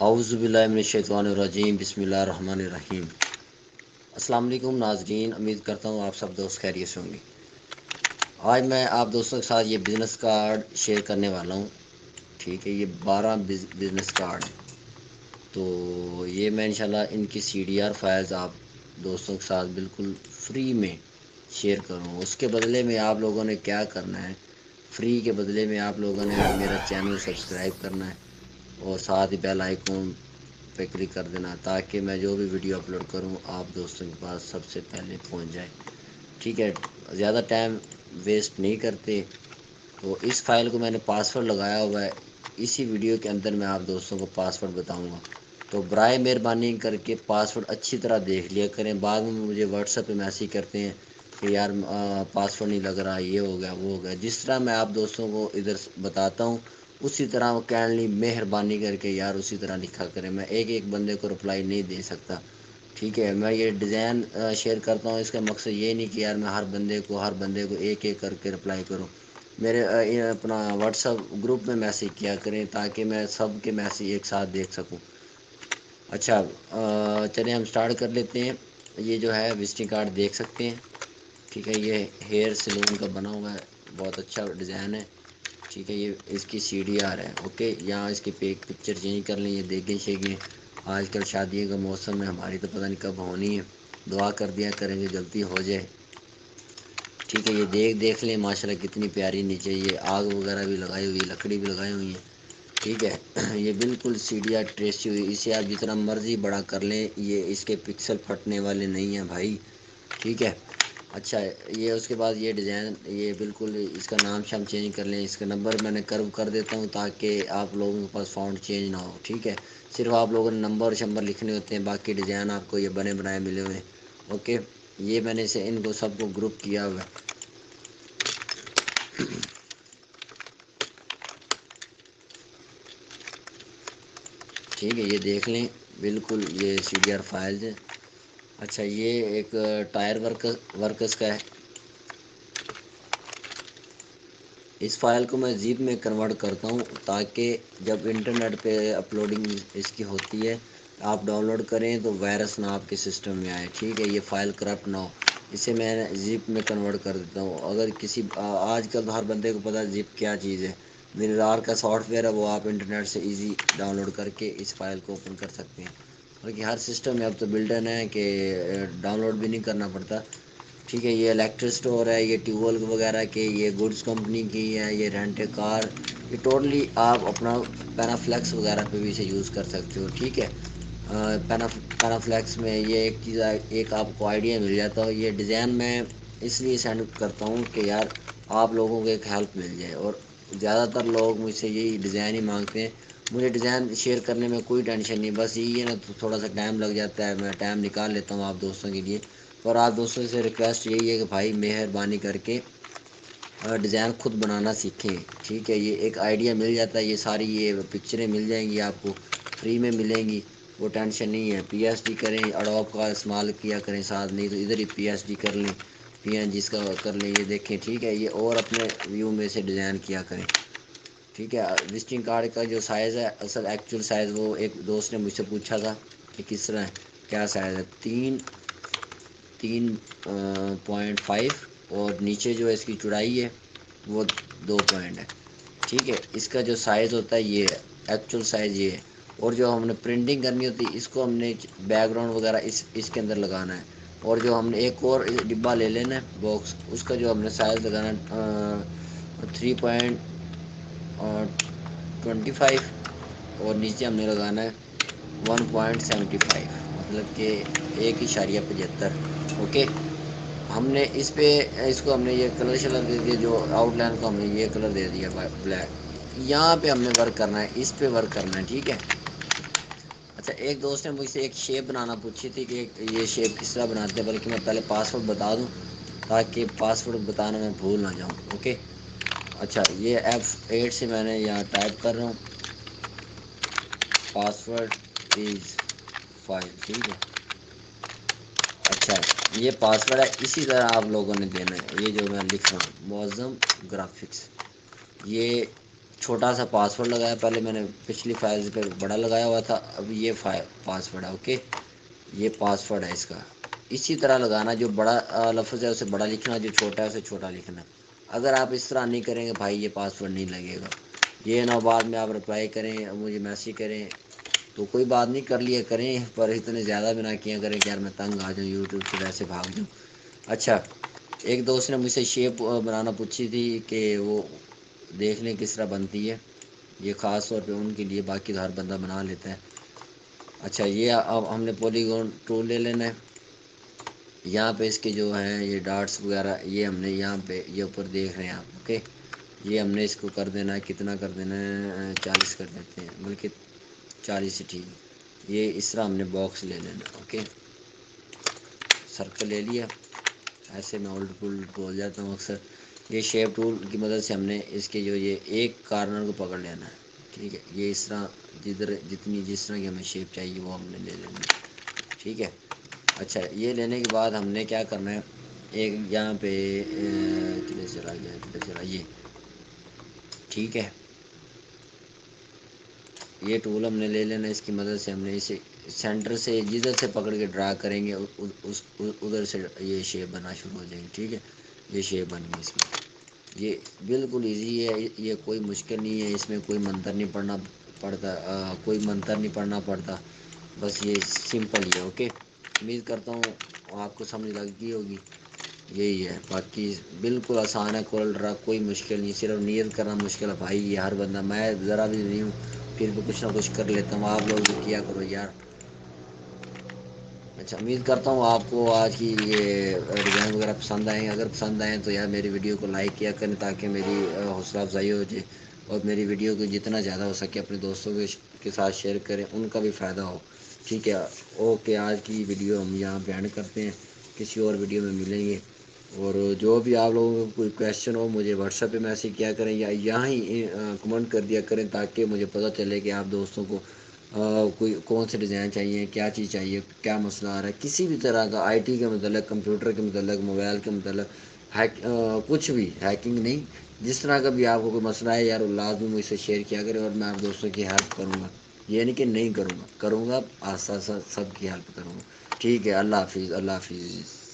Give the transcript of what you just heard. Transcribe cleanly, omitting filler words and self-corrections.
اعوذ باللہ من الشیطان الرجیم بسم اللہ الرحمن الرحیم۔ السلام علیکم ناظرین، امید کرتا ہوں آپ سب دوست خیریت سے ہوں گے۔ آج میں آپ دوستوں کے ساتھ یہ بزنس کارڈ شیئر کرنے والا ہوں، ٹھیک ہے۔ یہ 12 بزنس کارڈ ہیں، تو یہ میں انشاءاللہ ان کی CDR فائلز آپ دوستوں کے ساتھ بالکل فری میں شیئر کروں۔ اس کے بدلے میں آپ لوگوں نے کیا کرنا ہے، فری کے بدلے میں آپ لوگوں نے میرا چینل سبسکرائب کرنا ہے اور ساتھ ہی بیل آئیکن پہ کلک کر دینا، تاکہ میں جو بھی ویڈیو اپلوڈ کروں آپ دوستوں کے پاس سب سے پہلے پہنچ جائے، ٹھیک ہے۔ زیادہ ٹائم ویسٹ نہیں کرتے، تو اس فائل کو میں نے پاسورڈ لگایا ہوا ہے، اسی ویڈیو کے اندر میں آپ دوستوں کو پاسورڈ بتاؤں گا، تو برائے مہربانی کر کے پاسورڈ اچھی طرح دیکھ لیا کریں۔ بعد میں مجھے واٹس ایپ پہ میسیج کرتے ہیں کہ یار پاسورڈ نہیں لگ رہا، یہ ہو گیا وہ ہو گیا۔ جس طرح میں آپ دوستوں کو ادھر بتاتا ہوں اسی طرح وہ کائنڈلی مہربانی کر کے یار اسی طرح لکھا کریں۔ میں ایک ایک بندے کو رپلائی نہیں دے سکتا، ٹھیک ہے۔ میں یہ ڈیزائن شیئر کرتا ہوں، اس کا مقصد یہ نہیں کہ یار میں ہر بندے کو ایک ایک کر کے رپلائی کروں۔ میرے اپنا واٹس ایپ گروپ میں میسیج کیا کریں تاکہ میں سب کے میسیج ایک ساتھ دیکھ سکوں۔ اچھا چلیں ہم سٹارٹ کر لیتے ہیں۔ یہ جو ہے وزٹنگ کارڈ دیکھ سکتے ہیں، ٹھیک ہے۔ یہ ہیئر سیلون کا بنا ہوا ہے، بہت اچھا ڈیزائن ہے، ٹھیک ہے۔ یہ اس کی CDR ہے، اوکے۔ یہاں اس کی پکچر چینج کر لیں۔ یہ دیکھیں شیکیں، آج کل شادیوں کا موسم ہے، ہماری تو پتہ نہیں کب ہونی ہے، دعا کر دیا کریں کہ جلدی ہو جائے، ٹھیک ہے۔ یہ دیکھ لیں ماشاءاللہ کتنی پیاری، نیچے یہ آگ وغیرہ بھی لگائی ہوئی، لکڑی بھی لگائی ہوئی ہے، ٹھیک ہے۔ یہ بالکل CDR ٹریسی ہوئی، اسے آپ جتنا مرضی بڑا کر لیں، یہ اس کے پکسل پھٹنے والے نہیں ہیں بھائی، ٹھیک ہے۔ اچھا یہ اس کے بعد یہ ڈیزائن، یہ بالکل اس کا نام شام چینج کر لیں۔ اس کا نمبر میں نے کرو کر دیتا ہوں تاکہ آپ لوگوں کے پاس فونٹ چینج نہ ہو، ٹھیک ہے۔ صرف آپ لوگوں نے نمبر شمبر لکھنے ہوتے ہیں، باقی ڈیزائن آپ کو یہ بنے بنائے ملے ہوئے ہیں، اوکے۔ یہ میں نے ان کو سب کو گروپ کیا ہوا ہے، ٹھیک ہے۔ یہ دیکھ لیں بالکل یہ CDR فائلز ہیں۔ اچھا یہ ایک ٹائر ورکس کا ہے، اس فائل کو میں زپ میں کنورٹ کرتا ہوں تاکہ جب انٹرنیٹ پہ اپلوڈنگ اس کی ہوتی ہے آپ ڈاؤن لوڈ کریں تو وائرس نہ آپ کے سسٹم میں آئے، ٹھیک ہے۔ یہ فائل کرپٹ نہ ہو، اسے میں زپ میں کنورٹ کر دیتا ہوں۔ اگر کسی آج کل ہر بندے کو پتہ ہے زپ کیا چیز ہے، WinRAR کا سافٹ ویئر ہے، وہ آپ انٹرنیٹ سے ایزی ڈاؤن لوڈ کر کے اس فائل کو اوپن کر سکتے ہیں، بلکہ ہر سسٹم میں اب تو بلڈن ہے کہ ڈاؤن لوڈ بھی نہیں کرنا پڑتا، ٹھیک ہے۔ یہ الیکٹرک اسٹور ہے، یہ ٹیوب ویل وغیرہ کے، یہ گڈس کمپنی کی ہے، یہ رینٹ کار، یہ ٹوٹلی آپ اپنا پینافلیکس وغیرہ پہ بھی اسے یوز کر سکتے ہو، ٹھیک ہے۔ پینافلیکس میں یہ ایک چیز ایک آپ کو آئیڈیا مل جاتا ہو۔ یہ ڈیزائن میں اس لیے سینڈ کرتا ہوں کہ یار آپ لوگوں کو ایک ہیلپ مل جائے، اور زیادہ تر لوگ مجھ سے یہی ڈیزائن ہی مانگتے ہیں۔ مجھے ڈیزائن شیئر کرنے میں کوئی ٹینشن نہیں، بس یہی ہے نا تھوڑا سا ٹائم لگ جاتا ہے، میں ٹائم نکال لیتا ہوں آپ دوستوں کے لیے، اور آپ دوستوں سے ریکویسٹ یہی ہے کہ بھائی مہربانی کر کے ڈیزائن خود بنانا سیکھیں، ٹھیک ہے۔ یہ ایک آئیڈیا مل جاتا ہے، یہ ساری یہ پکچریں مل جائیں گی آپ کو فری میں ملیں گی، وہ ٹینشن نہیں ہے۔ PSD کریں، اڈوب کا استعمال کیا کریں ساتھ، نہیں تو ادھر ہی PSD کر لیں، PNG کا کر لیں، یہ دیکھیں، ٹھیک ہے۔ یہ اور اپنے ویو میں سے ڈیزائن کیا کریں، ٹھیک ہے۔ وزٹنگ کارڈ کا جو سائز ہے اصل ایکچوئل سائز، وہ ایک دوست نے مجھ سے پوچھا تھا کہ کس طرح ہے، کیا سائز ہے، 3.5 اور نیچے جو اس کی چوڑائی ہے وہ 2 پوائنٹ ہے، ٹھیک ہے۔ اس کا جو سائز ہوتا ہے یہ ہے، ایکچوئل سائز یہ ہے، اور جو ہم نے پرنٹنگ کرنی ہوتی ہے اس کو ہم نے بیک گراؤنڈ وغیرہ اس کے اندر لگانا ہے، اور جو ہم نے ایک اور ڈبہ لے لینا ہے باکس، اس کا جو ہم نے سائز لگانا ہے 3.25 اور نیچے ہم نے لگانا ہے 1.75، مطلب کہ 1.75، اوکے۔ ہم نے اس کو ہم نے یہ کلر شلر دے دیا، جو آؤٹ لائن کو ہم نے یہ کلر دے دیا بلیک، یہاں پہ ہم نے ورک کرنا ہے، اس پہ ورک کرنا ہے، ٹھیک ہے۔ اچھا ایک دوست نے مجھ سے ایک شیپ بنانا پوچھی تھی کہ یہ شیپ کس طرح بناتے ہیں، بلکہ میں پہلے پاسورڈ بتا دوں تاکہ پاسورڈ بتانا میں بھول نہ جاؤں، اوکے۔ اچھا یہ F8 سے میں نے یہاں ٹائپ کر رہا ہوں، پاسورڈ از 5، ٹھیک ہے۔ اچھا یہ پاسورڈ ہے، اسی طرح آپ لوگوں نے دینا ہے، یہ جو میں لکھ رہا ہوں معظم گرافکس، یہ چھوٹا سا پاسورڈ لگایا، پہلے میں نے پچھلی فائل پہ بڑا لگایا ہوا تھا، اب یہ پاسورڈ ہے. اوکے، یہ پاسورڈ ہے اس کا. اسی طرح لگانا، جو بڑا لفظ ہے اسے بڑا لکھنا، جو چھوٹا ہے اسے چھوٹا لکھنا. اگر آپ اس طرح نہیں کریں گے بھائی یہ پاسورڈ نہیں لگے گا. یہ نہ بعد میں آپ رپلائی کریں مجھے میسیج کریں تو کوئی بات نہیں، کر لیا کریں پر اتنے زیادہ بھی نہ کیا کریں کہ یار میں تنگ آ جاؤں یوٹیوب سے ویسے بھاگ جاؤں. اچھا، ایک دوست نے مجھ سے شیپ بنانا پوچھی تھی کہ وہ دیکھ لیں کس طرح بنتی ہے. یہ خاص طور پہ ان کے لیے، باقی ہر بندہ بنا لیتا ہے. اچھا، یہ اب ہم نے پولیگون ٹول لے لینا ہے. یہاں پہ اس کے جو ہیں یہ ڈاٹس وغیرہ یہ ہم نے یہاں پہ یہ اوپر دیکھ رہے ہیں آپ. اوکے، یہ ہم نے اس کو کر دینا ہے، کتنا کر دینا ہے 40 کر دیتے ہیں، بلکہ 40 ہی ٹھیک ہے. یہ اس طرح ہم نے باکس لے لینا. اوکے، سرکل لے لیا. ایسے میں الٹ پلٹ بول جاتا ہوں اکثر. یہ شیپ ٹول کی مدد سے ہم نے اس کے جو یہ ایک کارنر کو پکڑ لینا ہے. ٹھیک ہے، یہ اس طرح جس طرح کی ہمیں شیپ چاہیے وہ ہم نے لے لینا ہے. ٹھیک ہے. اچھا، یہ لینے کے بعد ہم نے کیا کرنا ہے، ایک یہاں پہ چلا یہ. ٹھیک ہے، یہ ٹول ہم نے لے لینا. اس کی مدد سے ہم نے اسے سینٹر سے جدھر سے پکڑ کے ڈرا کریں گے ادھر سے یہ شیپ بننا شروع ہو جائیں گے. ٹھیک ہے، یہ شیپ بن گئی اس میں. یہ بالکل ایزی ہے، یہ کوئی مشکل نہیں ہے، اس میں کوئی منتر نہیں پڑتا، کوئی منتر نہیں پڑھنا پڑتا، بس یہ سمپل ہی ہے. اوکے، امید کرتا ہوں آپ کو سمجھ لگ گئی ہوگی. یہی ہے، باقی بالکل آسان ہے. کوئی مشکل نہیں، صرف نیت کرنا مشکل ہے بھائی. یہ ہر بندہ، میں ذرا بھی نہیں ہوں پھر بھی کچھ نہ کچھ کر لیتا ہوں. آپ لوگ بھی کیا کرو یار. اچھا، امید کرتا ہوں آپ کو آج کی یہ ڈیزائن وغیرہ پسند آئیں. اگر پسند آئیں تو یار میری ویڈیو کو لائک کیا کریں تاکہ میری حوصلہ افزائی ہو جائے، اور میری ویڈیو کو جتنا زیادہ ہو سکے اپنے دوستوں کے ساتھ شیئر کریں، ان کا بھی فائدہ ہو. ٹھیک ہے. اوکے، آج کی ویڈیو ہم یہاں پہ اینڈ کرتے ہیں، کسی اور ویڈیو میں ملیں گے. اور جو بھی آپ لوگوں کو کوئی کویشچن ہو مجھے واٹس ایپ پہ میسیج کیا کریں یا یہاں ہی کمنٹ کر دیا کریں تاکہ مجھے پتہ چلے کہ آپ دوستوں کو کوئی کون سے ڈیزائن چاہیے، کیا چیز چاہیے، کیا مسئلہ آ رہا ہے، کسی بھی طرح کا آئی ٹی کے متعلق، کمپیوٹر کے متعلق، موبائل کے متعلق، کچھ بھی ہیکنگ نہیں، جس طرح کا بھی آپ کو کوئی مسئلہ ہے یار لازمی مجھ سے شیئر کیا کریں اور میں آپ دوستوں کی ہیلپ کروں گا. یہ نہیں کہ نہیں کروں گا، کروں گا، آسا سب کی ہیلپ کروں گا. ٹھیک ہے، اللہ حافظ. اللہ حافظ.